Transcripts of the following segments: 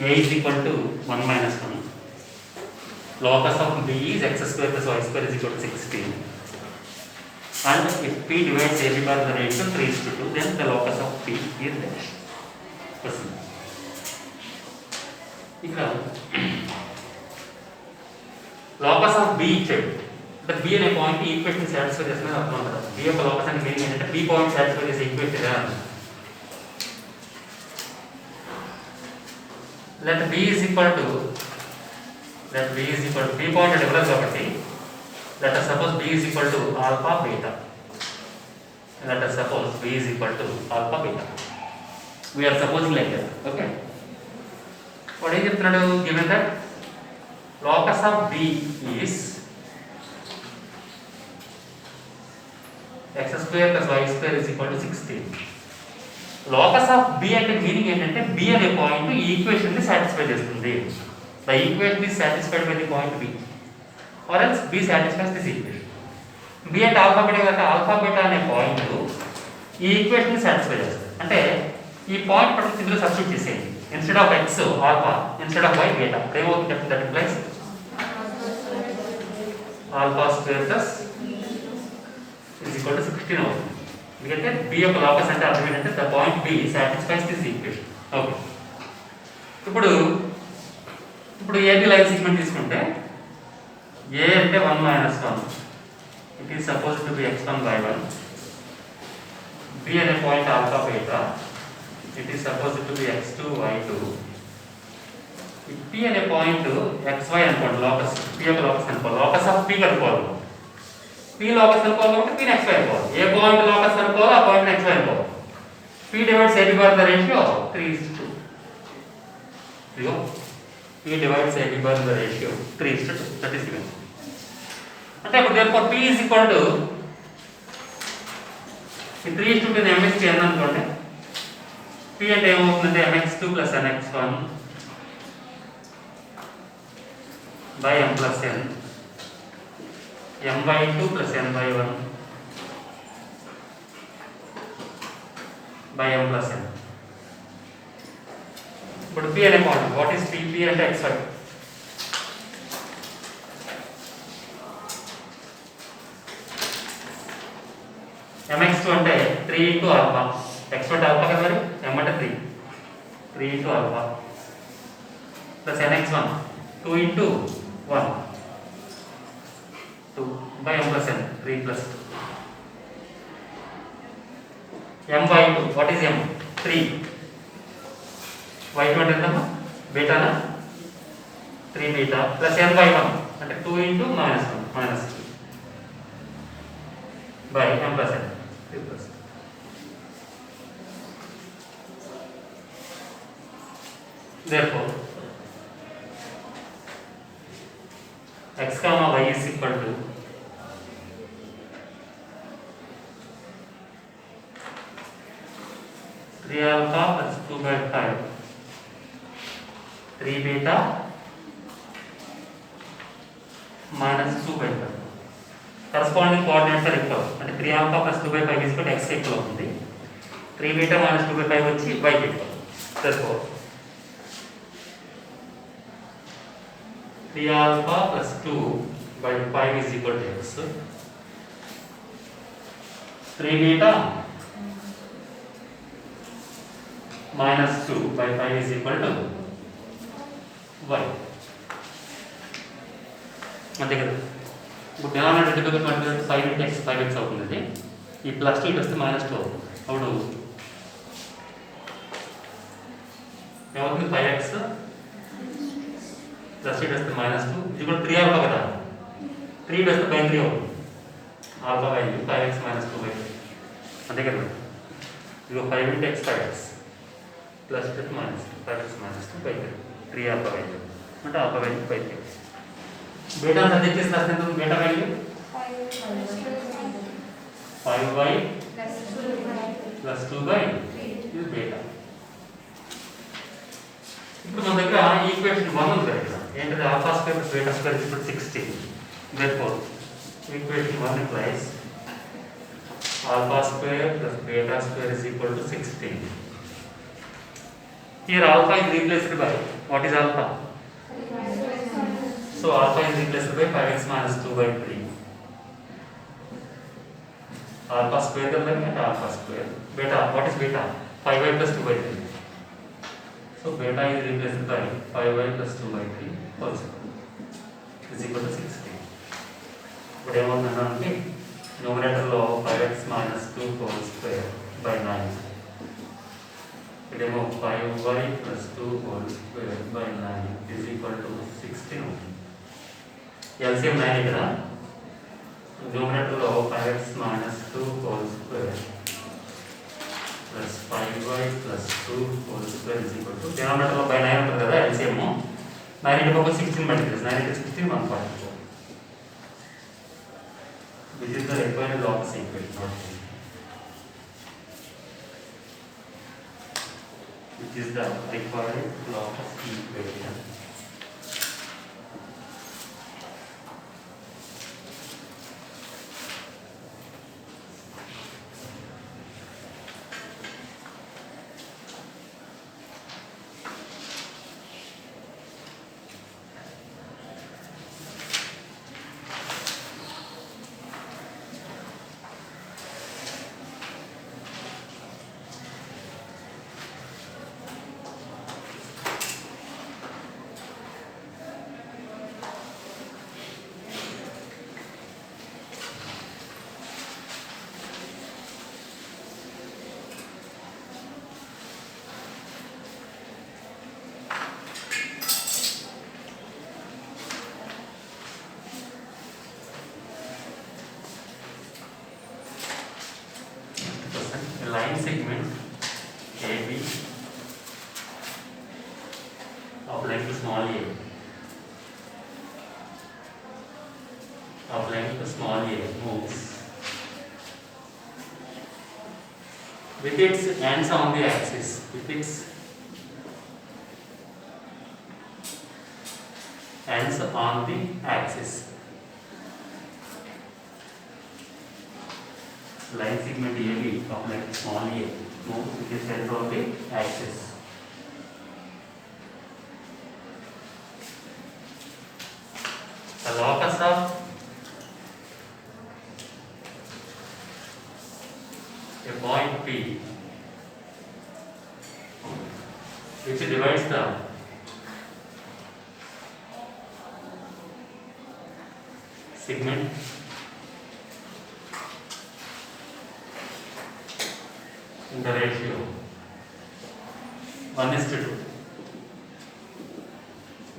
A is equal to 1 minus 1. Locus of B is x square plus y square is equal to 16. And if P divides AB by the ratio 3:2, then the locus of P is dash. ఇక్కడ locus of B ఇచ్చాడు. అంటే B అనే point equation satisfy చేస్తుంది అర్థం కదా. B యొక్క locus అంటే meaning ఏంటంటే B పాయింట్ సాటిస్ఫై చేసే ఈక్వేషన్ ఎలా అన్నమాట. Let B is equal to B point at equal కాబట్టి let us suppose B is equal to alpha beta. Let us suppose B is equal to alpha beta. We are supposing like that. Okay. What is it? Given that locus of B is x square plus y square is equal to 16. Locus of B అంటే meaning ఏంటంటే B అనే point ఈ equation ని satisfy చేస్తుంది. The equation is satisfied by the point B, or else B satisfies this equation. B అంటే alpha beta కదా, alpha beta అనే point ఈ ఈక్వేషన్ ని సాటిస్ఫై చేస్తుంది. అంటే ఈ పాయింట్ పట్టుకుని ఇందులో సబ్స్టిట్యూట్ చేసేయండి. Instead of x alpha, instead of y beta, ఏమవుతుంది చెప్పండి? That implies alpha square plus is equal to 16 అవుతుంది. ఎందుకంటే B యొక్క లోకస్ అంటే అర్థం ఏంటంటే the point B satisfies this equation. Okay. ఇప్పుడు AB లైన్ సెగ్మెంట్ తీసుకుంటే A అంటే 1 minus 1, it is supposed to be x1/1. B అనే point alpha beta, it is supposed to be x2/2. P అనే point xy అనుకోండి, locus P యొక్క locus అనుకోవాలి. Locus of P కనుక్కోవాలి. P locus అనుకోవాలి కాబట్టి P xy అనుకోవాలి. ఏ పాయింట్ లోకస్ అనుకోవాలి ఆ పాయింట్ xy అనుకోవాలి. P divides AB by the ratio 3:2. ఇదిగో P divides AB by the ratio 3:2. That is given. అంటే ఇప్పుడు therefore P is equal to 3:2 ని mx n అనుకోండి. P అంటే ఏమవుతుందంటే mx2 plus nx1 by m plus n, m/2 plus n/1 by m plus n. ఇప్పుడు P అనే point, what is P? P అంటే xy. mx2 అంటే 3 into alpha. x అంటే alpha కదా మరి, m అంటే 3 into alpha plus nx1 2 into 1 2 by m plus n 3 plus 2 m/2. what is m? 3. y2 అంటే ఎంత? బీటానా? 3 బీటా ప్లస్ n/1 అంటే 2 into -1 minus 2 by m plus n 3 plus 2. Therefore x comma y is equal to 3 alpha plus 2/5 3 beta minus 2/5. Corresponding coordinates are equal. అంటే 3 alpha plus 2/5 is equal to x equal అవుతుంది. 3 beta minus 2/5 వచ్చి y equal. Therefore 3 alpha plus 2/5 is equal to x. 3 beta minus 2/5 is equal to y. అంతే కదా. ఇప్పుడు denominator divide అంటే 5 into x 5x అవుతుంది. ఈ plus 2 ఇటు వస్తే -2 అవుతుంది. అప్పుడు ఏమవుతుంది? 5x ప్లస్ ఇటు వస్తే -2. ఇది కూడా 3 ఆల్ఫా కదా, 3 ఇటు వస్తే 3 అవుతుంది. Alpha value 5x minus 2/3. అంతే కదా. ఇదిగో 5 into x 5x ప్లస్ ఇటు -5x minus 2/3 3 ఆల్ఫా వాల్యూ అంటే ఆల్ఫా వాల్యూ 5. బీటా సబ్జెక్ట్ చేసి రాస్తే బీటా వాల్యూ 5y plus 2/3 ఇది బీటా. ఇప్పుడు మన దగ్గర ఈక్వేషన్ 1 ఉంది కదా, ఏంటంటే alpha square plus beta square is equal to 16. Therefore equation 1 implies alpha square plus beta square is equal to 16. Here alpha is replaced by What is alpha? So alpha is replaced by 5x minus 2 by 3. Alpha square कर लेंगे alpha square. Beta, what is beta? 5y plus 2 by 3. So beta is replaced by 5y plus 2 by 3 whole square is equal to 16. ఇప్పుడు ఏమవుతుందంటే న్యూమరేటర్లో 5x minus 2 whole square by 9. ఇదేమో 5y plus 2 whole square by 9 is equal to 16. LCM 9 ఇక్కడ న్యూమరేటర్లో 5x minus 2 whole square plus 5y plus 2 whole square is equal to denominator by 9 ఉంటుంది కదా LCM 9 into 16 multiplies 9 into 16 144. This is the required locus equation. Which is the required locus equation. Line segment AB of length small a moves with its ends on the axis. With its ends on the axis. Line segment AB of length small a moves with its ends on the axis. The locus of a point P which divides the segment in the ratio 1:2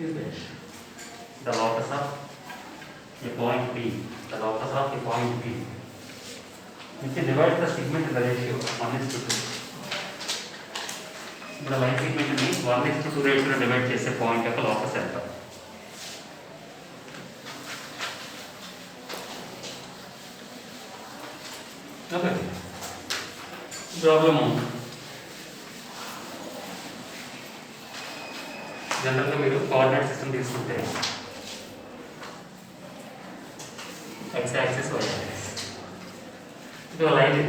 is this. The locus of a point P, the locus of a point P which divides the segment in the ratio 1:2. The line segment ni 1:2 ratio divide చేసే point యొక్క locus ఎంత? Okay, problem జనరల్గా మీరు coordinate system తీసుకుంటే x axis y axis ఇది ఒక line.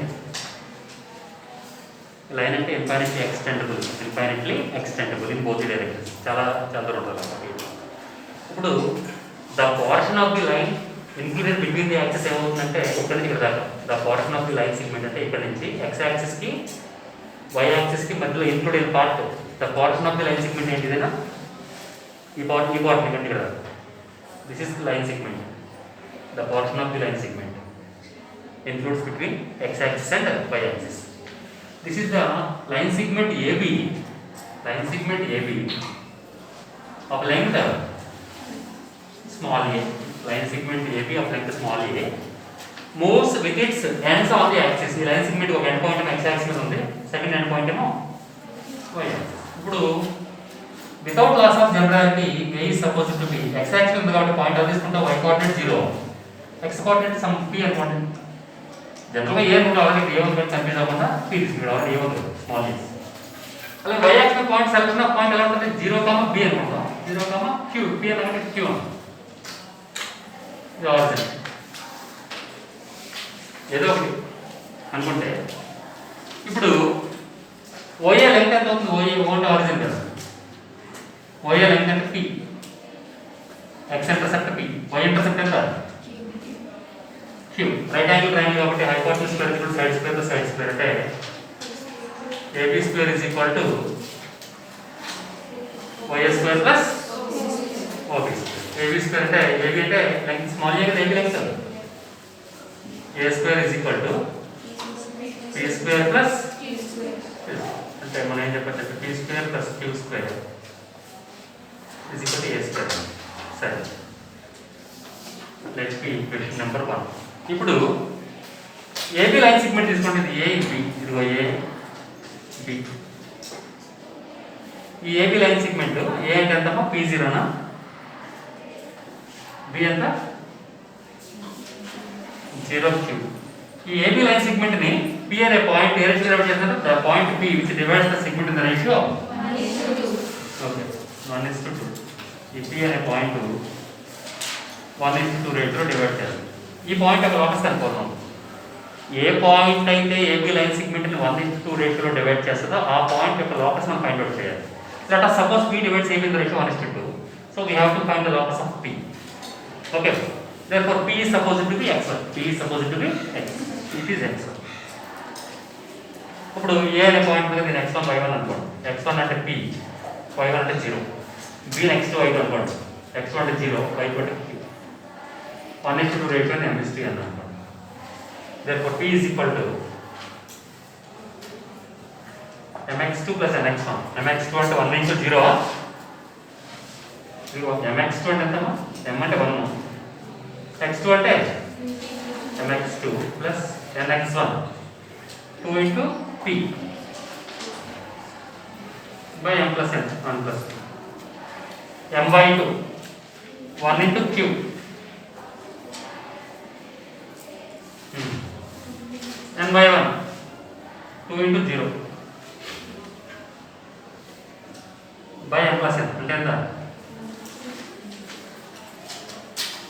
Line అంటే infinitely extendable in both directions, చాలా దూరం ఉంటుంది. ఇప్పుడు the portion of the line included between the axis ఏమవుతుందంటే ఇక్కడ నుంచి ఇక్కడ దాకా the portion of the line segment అంటే ఇక్కడ నుంచి ఎక్స్ యాక్సిస్కి వై యాక్సిస్కి మధ్యలో ఇన్క్లూడ్ అయిన part the portion of the line segment ఏంటిదైనా ఈ పార్ట్ ఇక్కడ ఇక్కడ this is line segment. The portion of the line segment includes between x axis and y axis. This is the line segment AB of length small a. Line segment AB of length small a moves with its ends on the axis. ఈ line segment ఒక end point x axis మీద ఉంది, second end point ఏమో y axis. ఇప్పుడు without loss of generality a is supposed to be x axis ఉంది కాబట్టి point out తీసుకుంటే y coordinate 0, x coordinate some p అనుకోండి. జనరల్గా ఏ ఉంటుంది ఆల్రెడీ ఏ ఉంటుంది కన్ఫ్యూజ్ అవ్వకుండా p తీసుకుంటాం, ఆల్రెడీ ఏ ఉంటుంది స్మాల్ ఏ. అలాగే y axis point selection of point ఎలా ఉంటుంది 0, b అనుకుంటాం, 0, q, p అనుకుంటే q ఇది ఆరిజిన్ ఏదో ఒకటి అనుకుంటే. ఇప్పుడు ఓఏ లెంగ్త్ ఎంత అవుతుంది? ఓఏ ఓన్లీ ఆరిజిన్ కదా, y లైన్ అంటే p, x intercept p, y intercept ఎంత q. రైట్ యాంగిల్ ట్రయాంగిల్ కాబట్టి hypotenuse square equal side square తో సైడ్ స్క్వేర్ అంటే ab square is equal to y square plus ob square. ab square అంటే ab అంటే length small ఏ కదా, ab length a square is equal to p square plus అంటే మనం ఏం చెప్పచ్చు, p square plus q square is equal to a square. సరే, let's be equation number 1. ఇప్పుడు AB line segment తీసుకోండి, ఇది ఏ బి, ఇదిగో ఏ బి. ఈ ఏబి లైన్ సెగ్మెంట్ ఏ అంటే ఎంతమ్మా p0 నా, బి ఎంత 0q. ఈ ఏబి లైన్ సెగ్మెంట్ ని p అనే పాయింట్ ఏ రేషియో డివైడ్ చేస్తారు, the point p which divides the segment in the ratio 1:2. Okay, 1:2. ఈ p అనే పాయింట్ 1:2 రేషియోలో డివైడ్ చేయాలి. ఈ పాయింట్ ఒక లోకస్ అనుకుందాం. ఏ పాయింట్ అయితే ఏబి లైన్ సెగ్మెంట్ని 1:2 రేషియోలో డివైడ్ చేస్తుందో ఆ పాయింట్ యొక్క లోకస్ మనం ఫైండ్ అవుట్ చేయాలి. Let us suppose p divides AB in the ratio 1:2. So we have to find the locus of p. Okay. Therefore p is supposed to be x1. p is supposed to be x. It is x1. ఇప్పుడు a అనే point మీద నేను x1 y1 అనుకోండి. x1 అంటే p, y1 అంటే 0. b next y2 అనుకోండి. x1 అంటే 0, y2 అంటే q. 1:2 రేషియో ని m:3 అని అనుకోండి. Therefore p is equal to mx2 plus mx1. mx2 అంటే 1:0. ఇదిగో mx2 అంటే ఎంతమ్మా, m అంటే 1, x2 అంటే mx2 plus nx1 2 into p by m plus n, 1 plus m by 2 1 into q n by 1 2 into 0 by m plus n అంటే ఎంత,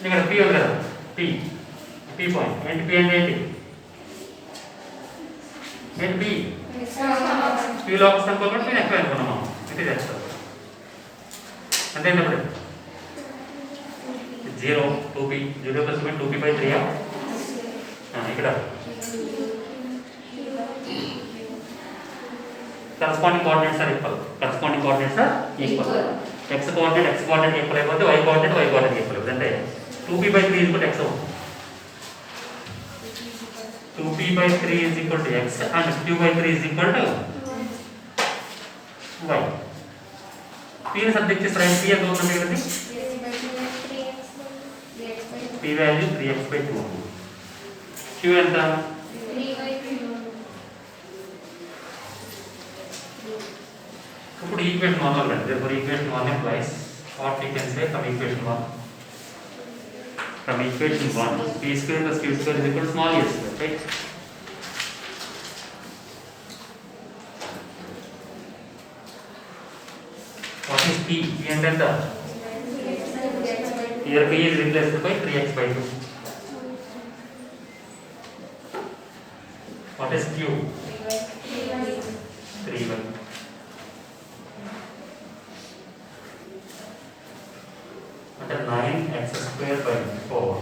ఇక్కడ p ఉంది కదా, p పాయింట్ ఏంటి, p అంటే ఏంటి, ఏంటి p లోకస్ అనుకోకుండా p ఎక్కువ అనుకున్నాము, ఇది చేస్తాం అంటే ఏంటప్పుడు 0 2p 0 plus 2p/3 ఇక్కడ corresponding coordinates are equal. Corresponding coordinates are equal. X coordinate equal అయిపోతే y coordinate equal. అంటే 2p/3 is equal to x. 2p/3 is equal to x and q/3 is equal to y. p ని subject చేసి రాయండి. p ఎంత అవుతుంది ఇక్కడ, p value 3x/2. q ఎంత, ఇప్పుడు ఈక్వేషన్ 1 లో రండి. therefore equation 1 implies what we can say from equation 1. From equation 1 p square plus q square is equal to small a square, right? What is p? p అంటే ఎంత, here p is replaced by 3x/2. What is q? 3y. అంటే 9x square by 4.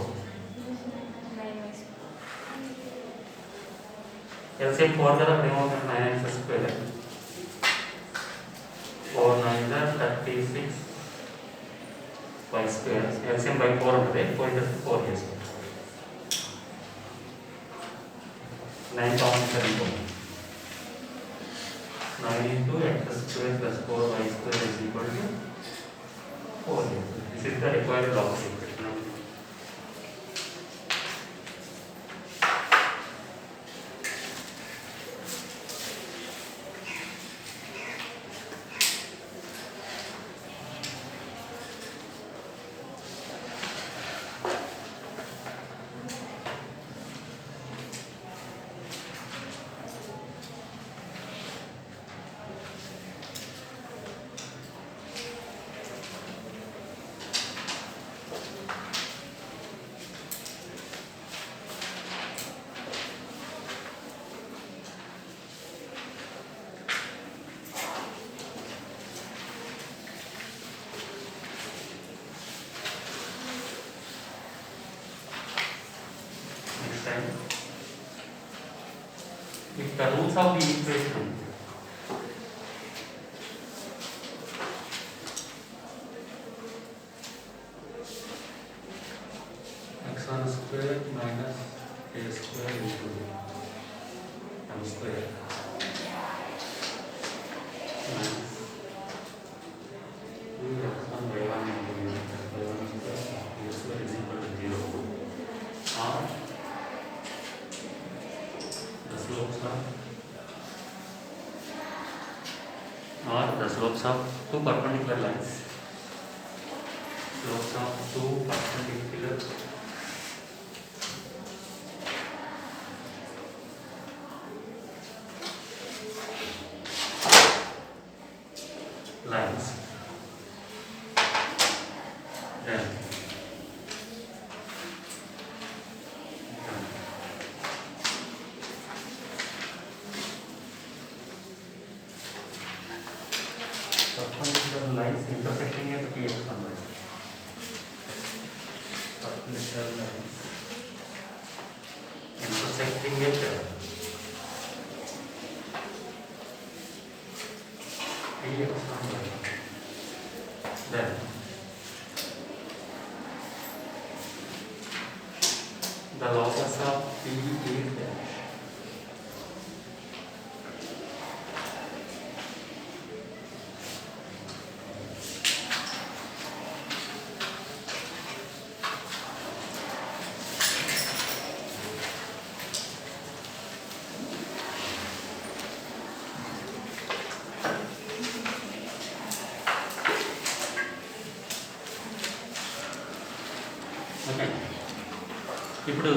LCM 4 కదా, అప్పుడు ఏమవుతుంది 9x square 4 9 36 y square. LCM by 4 ఉంటుంది, 4 into 4 చేసుకోండి. 9 common సరిపోతుంది. 9 into x square plus 4y square is equal to 4. This is the required locus equation. the roots of the equation x1 square minus a square into m square minus 2x1 y1 into y1 square a square is equal to 0 or the slopes of two perpendicular lines. Slopes of two perpendicular lines. Then perpendicular lines intersecting at px1 line. Perpendicular lines intersecting at px1 line. Then the locus of P is dash. Okay, ఇప్పుడు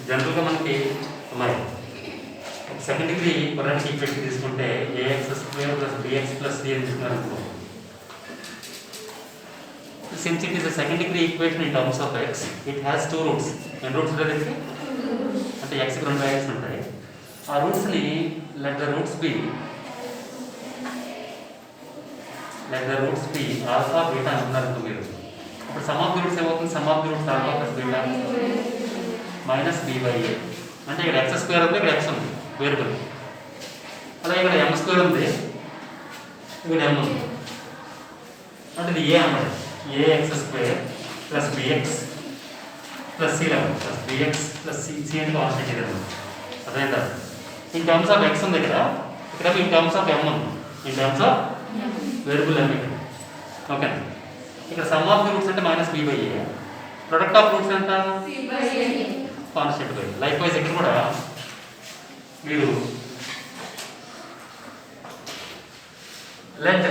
జనరల్గా మనకి మరి second degree కొరానికి equation తీసుకుంటే ax square plus bx plus C అని తీసుకున్నారనుకో, since it is the second degree equation in terms of x, it has two roots. ఎన్ని roots ఉంటాయి దీనికి? అంటే ఎక్స్కి రెండు వాల్యూస్ ఉంటాయి. ఆ రూట్స్ని let the roots be alpha beta అనుకున్నారనుకో మీరు. ఇప్పుడు సమ్ ఆఫ్ ది రూట్స్ ఏమవుతుంది? Sum of the roots alpha plus beta minus B by ఏ. అంటే ఇక్కడ ఎక్స్ స్క్వేర్ ఉంది, ఇక్కడ ఎక్స్ ఉంది వేరియబుల్. అలాగే ఇక్కడ ఎం స్క్వేర్ ఉంది, ఇక్కడ ఎం ఉంది. అంటే ఇది ఏ అన్నమాట. A X square plus bx plus C eleven plus bx plus C అని కాన్స్టెంట్ ఇది అన్నమాట. అదేంటా ఇన్ టర్మ్స్ ఆఫ్ ఎక్స్ ఉంది ఇక్కడ, ఇక్కడ ఇన్ టర్మ్స్ ఆఫ్ ఎం ఉంది, in terms of variable M ఇక్కడ. ఓకే, ఇక్కడ సమ్ ఆఫ్ ది రూట్స్ అంటే minus B by A, product of roots ఎంత కాన్స్టెంట్ బై. లైక్ వైజ్ ఇక్కడ కూడా మీరు లెట్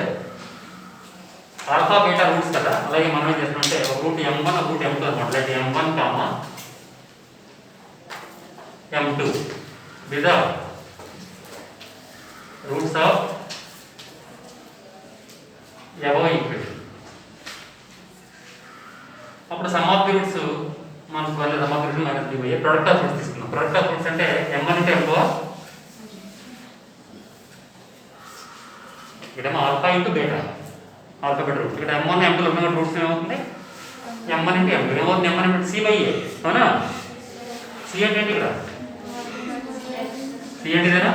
ఆల్ఫా బీటా రూట్స్ కదా, అలాగే మనం ఏం చేస్తామంటే ఒక రూట్ m1 ఒక రూట్ m2 అనమాట. Let m1 comma m2 with the roots of above equation. అప్పుడు సమ్ ఆఫ్ ది రూట్స్ మనకు వల్ల sum of the roots minus B by A. Product of roots తీసుకున్నాం. ప్రొడక్ట్ ఆఫ్ రూట్స్ అంటే m1 అంటే m2, ఇక్కడేమో alpha into beta, alpha beta roots. ఇక్కడ m1 m2 ఉన్న roots ఏమవుతుంది? m1 ఇంటూ m2 ఏమవుతుంది? m1 అంటే సి బై ఏ, అవునా? సి అంటే ఏంటి ఇక్కడ? సి అంటే ఇదేనా?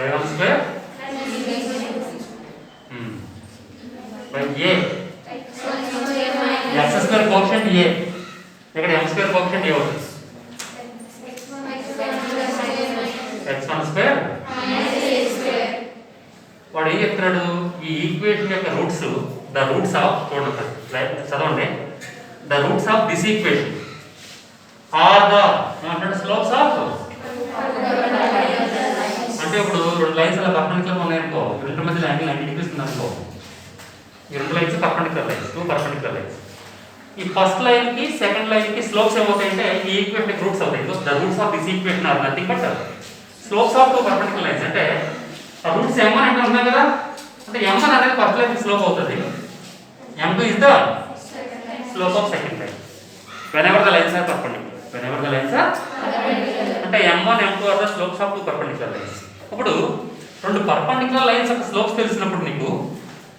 y1 square by A, x square coefficient A, ఇక్కడ m స్క్వేర్ కోఎఫిషియంట్ ఏ అవుతుంది. x1 స్క్వేర్ వాడు ఏం చెప్తున్నాడు? ఈ ఈక్వేషన్ యొక్క రూట్స్, ద రూట్స్ ఆఫ్, చూడండి చదవండి, the roots of this equation are the ఏమంటాడు? Slopes of. అంటే ఇప్పుడు రెండు లైన్స్ అలా పర్పెండిక్యులర్ ఉన్నాయనుకో, రెండు మధ్యలో యాంగిల్ 90 డిగ్రీస్ ఉందనుకో, ఈ రెండు lines perpendicular lines, two perpendicular lines. ఈ ఫస్ట్ లైన్ కి సెకండ్ లైన్ కి స్లోప్స్ ఏమవుతాయంటే ఈ ఈక్వేషన్ రూట్స్ అవుతాయి. The roots of this equation are nothing but slopes of two perpendicular lines. అంటే ఆ రూట్స్ m1 అంటే ఉన్నాయి కదా, అంటే m1 అనేది ఫస్ట్ లైన్ స్లోప్ అవుతుంది, m2 is the slope of second line whenever the lines are perpendicular. Whenever the lines are అంటే m1 m2 are the slopes of two perpendicular lines. ఇప్పుడు రెండు perpendicular lines యొక్క slopes తెలిసినప్పుడు నీకు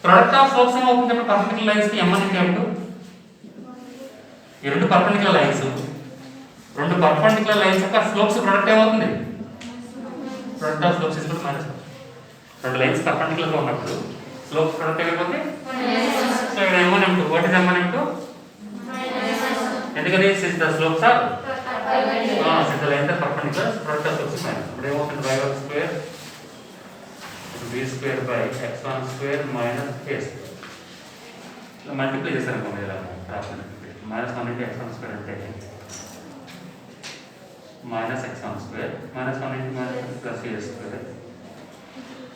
product of slopes ఏమవుతుంది? Perpendicular lines కి m1 into m2. ఈ రెండు పర్పెండిక్యులర్ లైన్స్ రెండు పర్పెండిక్యులర్ లైన్స్ యొక్క స్లోప్స్ ప్రొడక్ట్ ఏమవుతుంది? Product of slopes is minus. రెండు లైన్స్ పర్పెండిక్యులర్ గా ఉన్నప్పుడు స్లోప్స్ ప్రొడక్ట్ ఏమైపోతుంది? సో ఇక్కడ m1 m2. What is m1 m2? ఎందుకని since the slopes are since the lines are perpendicular, product of slopes is minus. ఇప్పుడు ఏమవుతుంది? y1 square b square by x1 square minus a square. ఇలా multiply చేశారు అనుకోండి, ఇలా minus 1 into x1 square అంటే minus x1 square minus 1 into minus plus a square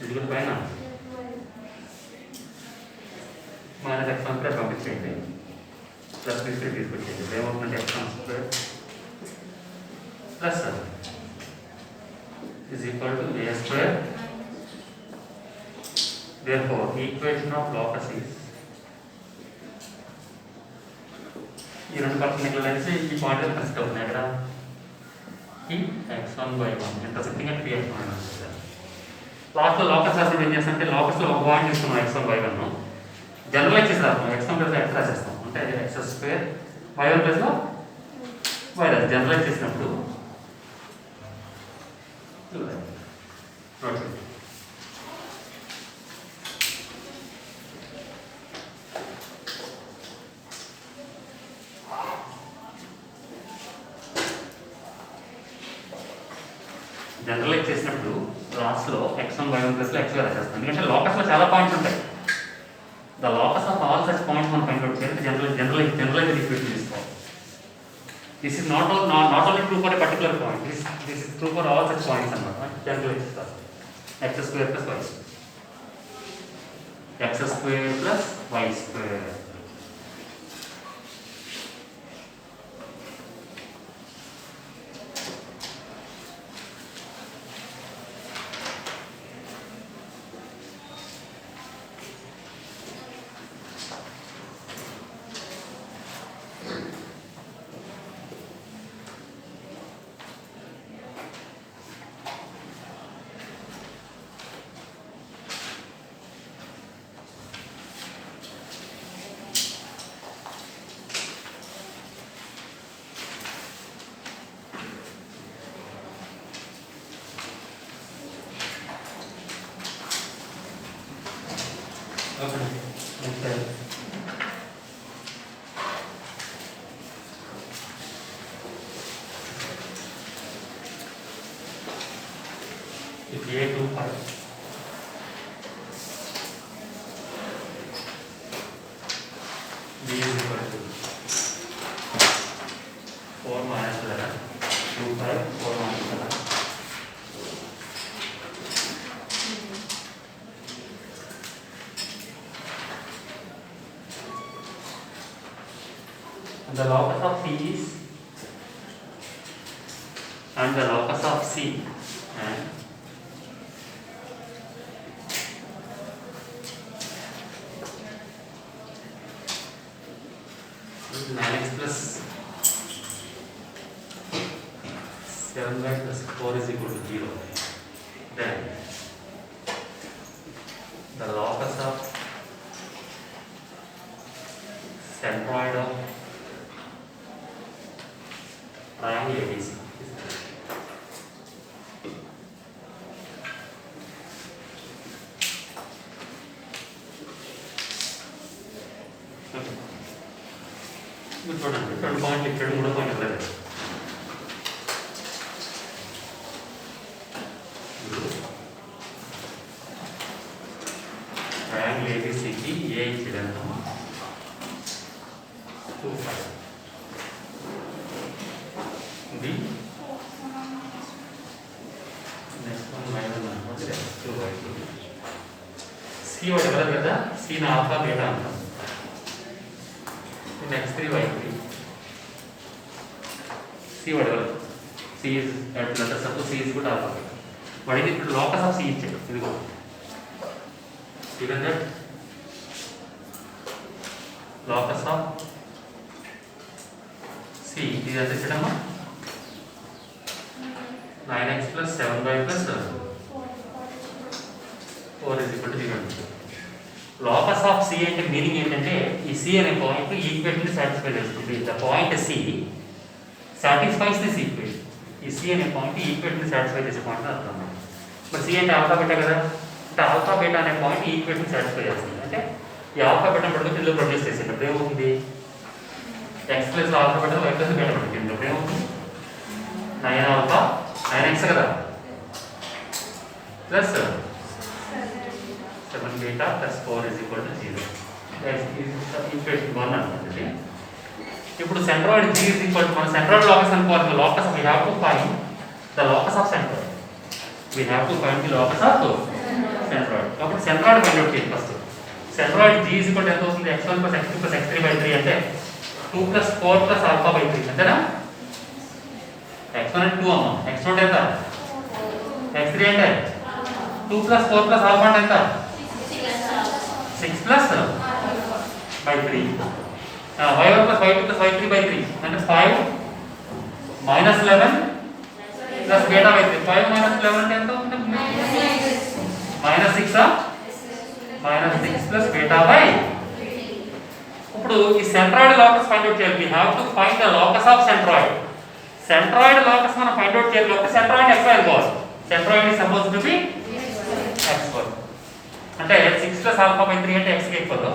ఇది కూడా పైన మైనస్ x1 square పంపించేయండి, ప్లస్ b square తీసుకొచ్చేయండి. ఏమవుతుందంటే x1 square plus is equal to a square. Therefore, equation of locus is ఈ రెండు perpendicular lines ఈ point లో connect అవుతున్నాయి. ఇక్కడ ఈ x1/1 ఇంటర్సెక్టింగ్ అట్ px1 వస్తుంది. లాస్ట్ లో లోకస్ రాసినప్పుడు ఏం చేస్తామంటే లోకస్ లో ఒక పాయింట్ తీసుకున్నాం x1/1, జనరలైజ్ చేసి రాస్తాం x1 ప్లస్ x రాసేస్తాం, అంటే x స్క్వేర్ y1 ప్లస్ లో y రాసి జనరలైజ్ చేసినప్పుడు జనరలైజ్ చేసినప్పుడు లాస్ట్లో x1/1 ప్లస్ x రాసేస్తాం. ఎందుకంటే లోకస్లో చాలా పాయింట్స్ ఉంటాయి. The locus of all such points మనం ఫైండ్ అవుట్ చేయాలి. జనరలైజ్ ఈక్వేషన్ తీసుకోవాలి. This is not only true for a particular point, this is true for all such points అన్నమాట. Generalise చేస్తారు x square plus y square, x square plus y square. If a2 5 b is equal to 4 minus 11 2 5 4 minus 11 and the locus of c is and the locus of c and x plus 7y plus 4 is equal to 0. Then the locus of centroid of triangle ABC చూడండి, 2 పాయింట్లు ఇక్కడ 3 పాయింట్లు ఇక్కడ. Triangle ఏబిసికి ఏ ఇచ్చేదాన్ని 2 5 ఇది next one minus అనుకోండి 2/2. C వాడు ఎవరు కదా, సి ఆల్ఫా బీటా అంటాం. Next 3/3 c whatever c is at let us suppose c is good alpha. What is the locus of c is check idigo given that locus of c is at chedamma 9x plus 7y plus 4 is equal to 0. Locus of C అంటే meaning ఏంటంటే ఈ C అనే point equation satisfy చేస్తుంది. The point C satisfies this equation. ఈ C అనే point ఈ equation satisfy చేసే point అర్థం. మరి సి అంటే ఆల్ఫా బీటా కదా, అంటే ఆల్ఫా బీటా అనే పాయింట్ ఈ ఈక్వేషన్ సాటిస్ఫై చేస్తుంది. అంటే ఈ ఆల్ఫా బీటా పడుతుంది ఇందులో ప్రొడ్యూస్ చేసేటప్పుడు ఏమవుతుంది, X plus alpha beta Y plus beta పడుతుంది. ఇందులో ఏమవుతుంది 9 ఆల్ఫా 9x కదా plus 7 beta plus 4 is equal to 0. Equation 1 అనుకోండి. ఇప్పుడు centroid G is equal to మన సెంట్రాయిడ్ లోకస్ అనుకోవాలి. Locus we have to find the locus of centroid. We have to find the locus of centroid. కాబట్టి centroid find out చేయండి first. Centroid G is equal to ఎంత అవుతుంది, x1 plus x2 plus x3/3 అంటే 2 plus 4 plus alpha by 3 అంతేనా. x1 అంటే 2 అమ్మ, x2 అంటే ఎంత, x3 అంటే 2 plus 4 plus alpha అంటే ఎంత 6 plus by 3. y1 plus y2 plus y3/3 అంటే 5 minus 11 plus beta by 3. 5 minus 11 అంటే ఎంత అవుతుంది, minus 6 minus 6 plus beta by. ఇప్పుడు ఈ సెంట్రాయిడ్ లోకస్ ఫైండ్ అవుట్ చేయాలి. we have to find the locus of centroid. Centroid locus మనం find out చేయాలి. ఒక సెంట్రాయిడ్ xy అనుకోవాలి. Centroid is supposed to be xy అంటే 6 plus alpha by 3 అంటే x కి equal.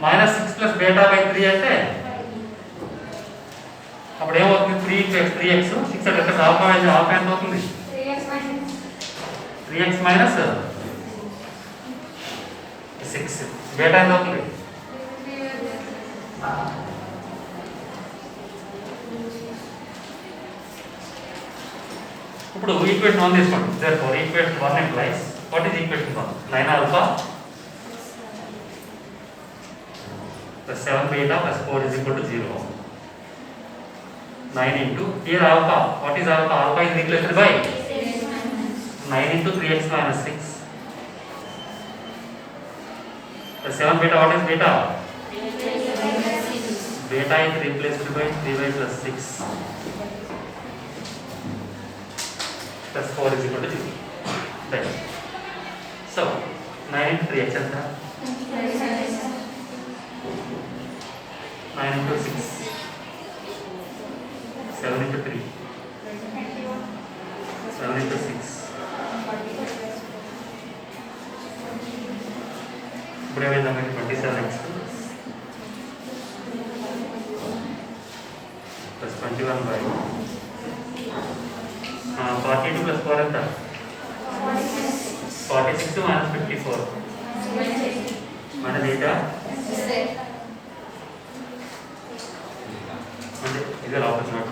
minus 6 plus beta by 3 అంటే అప్పుడు ఏమవుతుంది, 3x 6 అంటే ఆల్ఫా ఎంత అవుతుంది, 3x minus 6 బీటా ఎంత అవుతుంది. ఇప్పుడు ఈక్వేషన్ 1 తీసుకోండి. therefore equation 1 implies what is equation 1, 9 alpha plus 7 beta plus 4 is equal to 0. 9 into here alpha, what is alpha, alpha is replaced by 9 into 3x minus 6 plus 7 beta, what is beta, beta is replaced by 3y plus 6 plus 4 is equal to 0. Right. So 9 into 3x anta 9 into 6 7 into 3 7 into 6 ఇప్పుడు ఏమైందా మీకు 27x plus 21 by 42 plus 4 ఎంత 46 minus 54 minus 8 అంటే ఇదే లోపల note